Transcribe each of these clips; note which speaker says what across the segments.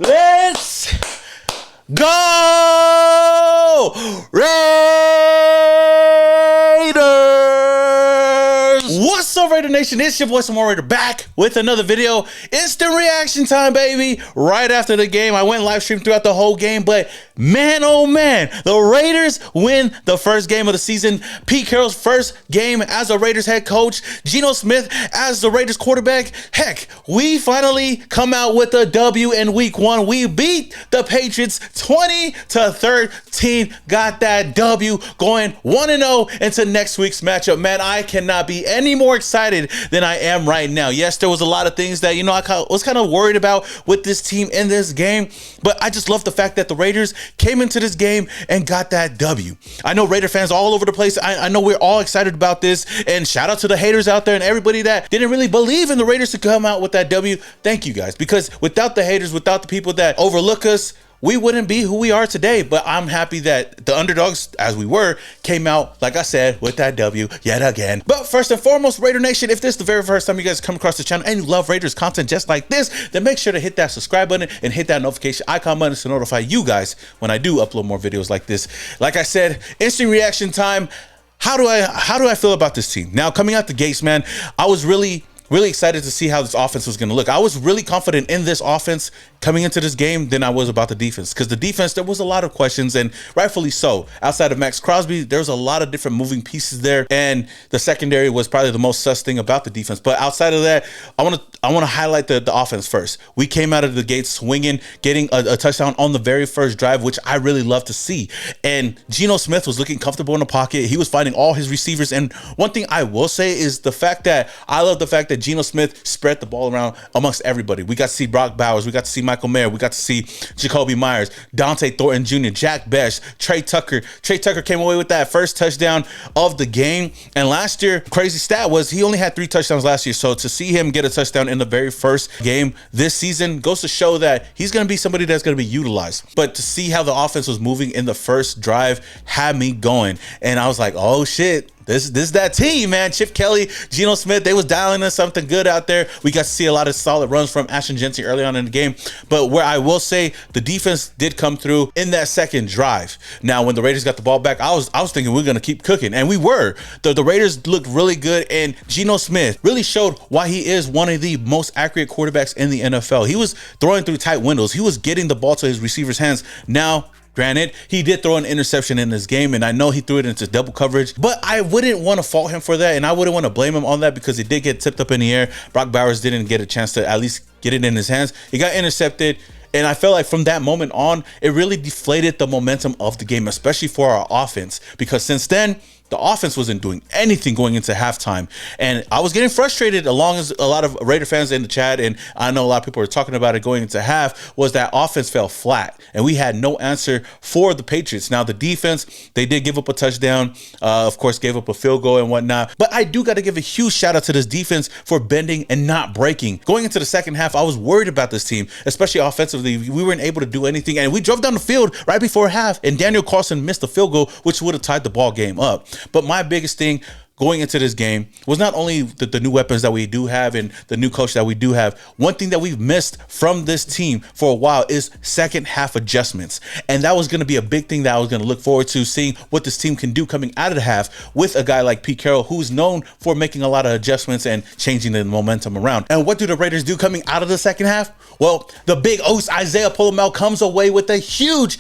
Speaker 1: Let's go, Raiders! What's up, Raider Nation? It's your boy, Samoa Raider, back with another video. Instant reaction time, baby. Right after the game, I went live stream throughout the whole game, but man, oh man, the Raiders win the first game of the season. Pete Carroll's first game as a Raiders head coach. Geno Smith as the Raiders quarterback. Heck, we finally come out with a W in week 1. We beat the Patriots 20-13. Got that W, going 1-0 into next week's matchup. Man, I cannot be any more excited than I am right now. Yes, there was a lot of things that, I was kind of worried about with this team in this game, but I just love the fact that the Raiders came into this game and got that W. I know Raider fans all over the place. I know we're all excited about this, and shout out to the haters out there and everybody that didn't really believe in the Raiders to come out with that W. Thank you guys, because without the haters, without the people that overlook us, we wouldn't be who we are today. But I'm happy that the underdogs, as we were, came out, like I said, with that W yet again. But first and foremost, Raider Nation, if this is the very first time you guys come across the channel and you love Raiders content just like this, then make sure to hit that subscribe button and hit that notification icon button to notify you guys when I do upload more videos like this. Like I said, instant reaction time. How do I feel about this team? Now, coming out the gates, man, I was really excited to see how this offense was going to look. I was really confident in this offense coming into this game than I was about the defense, because the defense, there was a lot of questions, and rightfully so. Outside of Max Crosby, there was a lot of different moving pieces there, and the secondary was probably the most sus thing about the defense. But outside of that, I want to highlight the offense first. We came out of the gate swinging, getting a touchdown on the very first drive, which I really love to see. And Geno Smith was looking comfortable in the pocket. He was finding all his receivers. And one thing I will say is I love the fact that Geno Smith spread the ball around amongst everybody. We got to see Brock Bowers. We got to see Michael Mayer. We got to see Jacoby Myers, Dante Thornton Jr., Jack Bech, Trey Tucker. Trey Tucker came away with that first touchdown of the game. And last year, crazy stat was he only had 3 touchdowns last year. So to see him get a touchdown in the very first game this season goes to show that he's going to be somebody that's going to be utilized. But to see how the offense was moving in the first drive had me going. And I was like, oh shit. This is that team, man. Chip Kelly, Geno Smith, they was dialing in something good out there. We got to see a lot of solid runs from Ashton Jeanty early on in the game. But where I will say the defense did come through in that second drive. Now, when the Raiders got the ball back, I was thinking we're going to keep cooking. And we were. The Raiders looked really good. And Geno Smith really showed why he is one of the most accurate quarterbacks in the NFL. He was throwing through tight windows. He was getting the ball to his receivers' hands. Now, granted, he did throw an interception in this game, and I know he threw it into double coverage, but I wouldn't want to fault him for that, and I wouldn't want to blame him on that, because it did get tipped up in the air. Brock Bowers didn't get a chance to at least get it in his hands. He got intercepted, and I felt like from that moment on, it really deflated the momentum of the game, especially for our offense, because since then, the offense wasn't doing anything going into halftime. And I was getting frustrated, along as a lot of Raider fans in the chat, and I know a lot of people were talking about it going into half, was that offense fell flat. And we had no answer for the Patriots. Now, the defense, they did give up a touchdown, of course, gave up a field goal and whatnot. But I do got to give a huge shout out to this defense for bending and not breaking. Going into the second half, I was worried about this team, especially offensively. We weren't able to do anything. And we drove down the field right before half, and Daniel Carlson missed the field goal, which would have tied the ball game up. But my biggest thing going into this game was not only the new weapons that we do have and the new coach that we do have. One thing that we've missed from this team for a while is second half adjustments. And that was going to be a big thing that I was going to look forward to, seeing what this team can do coming out of the half with a guy like Pete Carroll, who's known for making a lot of adjustments and changing the momentum around. And what do the Raiders do coming out of the second half? Well, the big O's Isaiah Pola-Mao comes away with a huge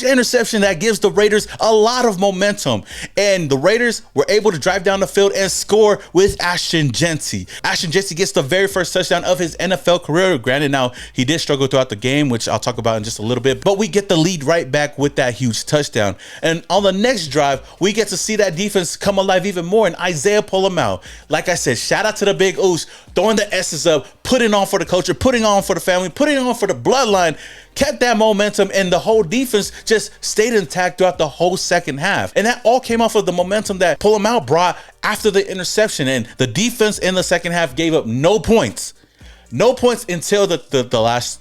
Speaker 1: interception that gives the Raiders a lot of momentum. And the Raiders were able to drive down the field and score with Ashton Jeanty. Ashton Jeanty gets the very first touchdown of his NFL career. Granted, now he did struggle throughout the game, which I'll talk about in just a little bit, but we get the lead right back with that huge touchdown. And on the next drive, we get to see that defense come alive even more. And Isaiah Pola-Mao, like I said, shout out to the big Oos, throwing the S's up, putting on for the culture, putting on for the family, putting on for the bloodline, kept that momentum, and the whole defense just stayed intact throughout the whole second half. And that all came off of the momentum that Pola-Mao brought after the interception. And the defense in the second half gave up no points until the last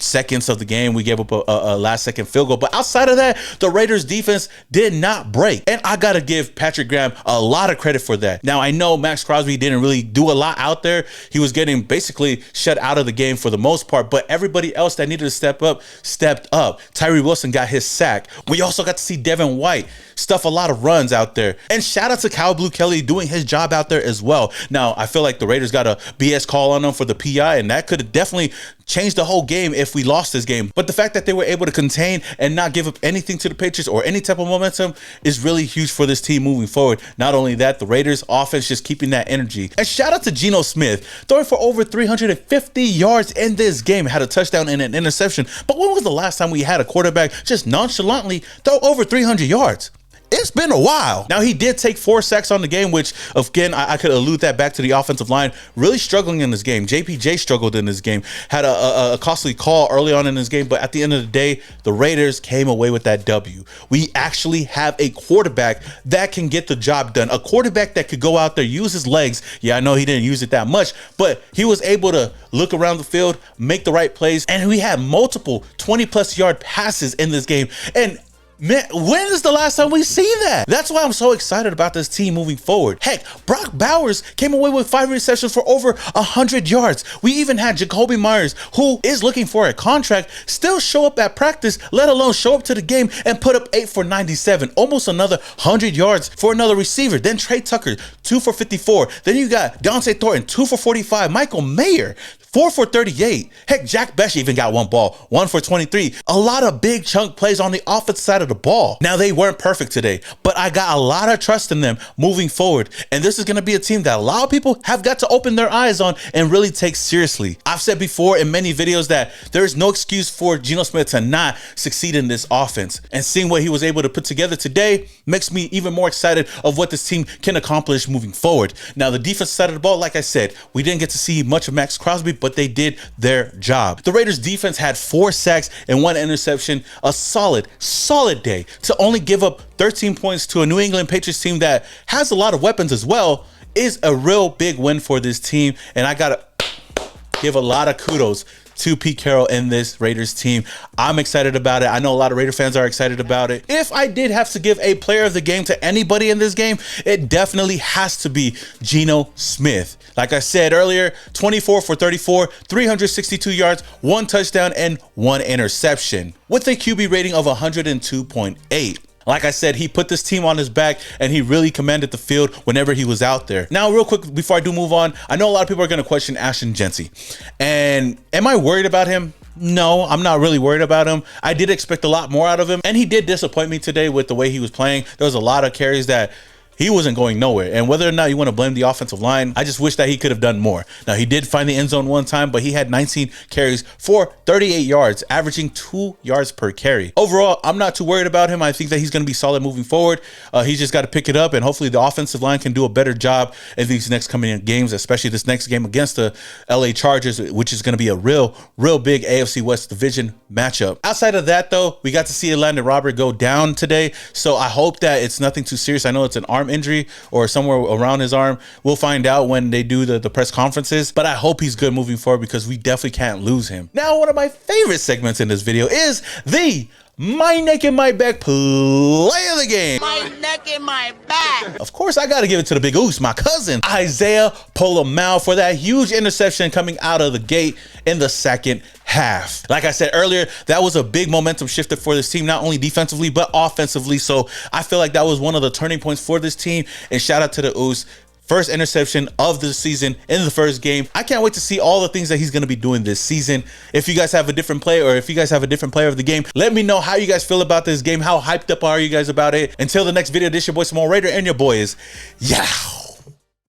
Speaker 1: seconds of the game. We gave up a last second field goal. But outside of that, the Raiders defense did not break. And I got to give Patrick Graham a lot of credit for that. Now, I know Max Crosby didn't really do a lot out there. He was getting basically shut out of the game for the most part, but everybody else that needed to step up, stepped up. Tyree Wilson got his sack. We also got to see Devin White stuff a lot of runs out there. And shout out to Kyle Blue Kelly doing his job out there as well. Now, I feel like the Raiders got a BS call on them for the PI, and that could have definitely changed the whole game if we lost this game. But the fact that they were able to contain and not give up anything to the Patriots or any type of momentum is really huge for this team moving forward. Not only that, the Raiders offense just keeping that energy. And shout out to Geno Smith, throwing for over 350 yards in this game. Had a touchdown and an interception. But when was the last time we had a quarterback just nonchalantly throw over 300 yards? It's been a while. Now, he did take 4 sacks on the game, which, again, I could allude that back to the offensive line. Really struggling in this game. JPJ struggled in this game. Had a costly call early on in this game, but at the end of the day, the Raiders came away with that W. We actually have a quarterback that can get the job done. A quarterback that could go out there, use his legs. Yeah, I know he didn't use it that much, but he was able to look around the field, make the right plays, and we had multiple 20-plus yard passes in this game. And man, when is the last time we seen that? That's why I'm so excited about this team moving forward. Heck, Brock Bowers came away with 5 receptions for over 100 yards. We even had Jacoby Myers, who is looking for a contract, still show up at practice, let alone show up to the game and put up 8 for 97, almost another 100 yards for another receiver. Then Trey Tucker, 2 for 54. Then you got Dante Thornton, 2 for 45. Michael Mayer, 4 for 38. Heck, Jack Besh even got 1 ball, 1 for 23. A lot of big chunk plays on the offensive side of the ball. Now, they weren't perfect today, but I got a lot of trust in them moving forward. And this is going to be a team that a lot of people have got to open their eyes on and really take seriously. I've said before in many videos that there is no excuse for Geno Smith to not succeed in this offense. And seeing what he was able to put together today makes me even more excited of what this team can accomplish moving forward. Now, the defense side of the ball, like I said, we didn't get to see much of Max Crosby, but they did their job. The Raiders defense had 4 sacks and 1 interception, a solid day to only give up 13 points to a New England Patriots team that has a lot of weapons as well is a real big win for this team. And I gotta give a lot of kudos to Pete Carroll and this Raiders team. I'm excited about it. I know a lot of Raider fans are excited about it. If I did have to give a player of the game to anybody in this game, it definitely has to be Geno Smith. Like I said earlier, 24 for 34, 362 yards, 1 touchdown, and 1 interception with a QB rating of 102.8. Like I said, he put this team on his back and he really commanded the field whenever he was out there. Now, real quick, before I do move on, I know a lot of people are going to question Ashton Jeanty. And am I worried about him? No, I'm not really worried about him. I did expect a lot more out of him. And he did disappoint me today with the way he was playing. There was a lot of carries that he wasn't going nowhere. And whether or not you want to blame the offensive line, I just wish that he could have done more. Now, he did find the end zone 1 time, but he had 19 carries for 38 yards, averaging 2 yards per carry. Overall, I'm not too worried about him. I think that he's going to be solid moving forward. He's just got to pick it up, and hopefully the offensive line can do a better job in these next coming games, especially this next game against the LA Chargers, which is going to be a real big AFC West division matchup. Outside of that, though, we got to see Landon Robert go down today, so I hope that it's nothing too serious. I know it's an arm injury or somewhere around his arm. We'll find out when they do the press conferences, but I hope he's good moving forward because we definitely can't lose him. Now, one of my favorite segments in this video is the My Neck and My Back play of the game.
Speaker 2: My neck and my back.
Speaker 1: Of course, I got to give it to the big Oos, my cousin, Isaiah Pola-Mao, for that huge interception coming out of the gate in the second half. Like I said earlier, that was a big momentum shifter for this team, not only defensively, but offensively. So I feel like that was one of the turning points for this team. And shout out to the Oos. First interception of the season in the first game. I can't wait to see all the things that he's going to be doing this season. If you guys have a different play or if you guys have a different player of the game, let me know how you guys feel about this game. How hyped up are you guys about it? Until the next video, this is your boy Small Raider and your boy is Yow.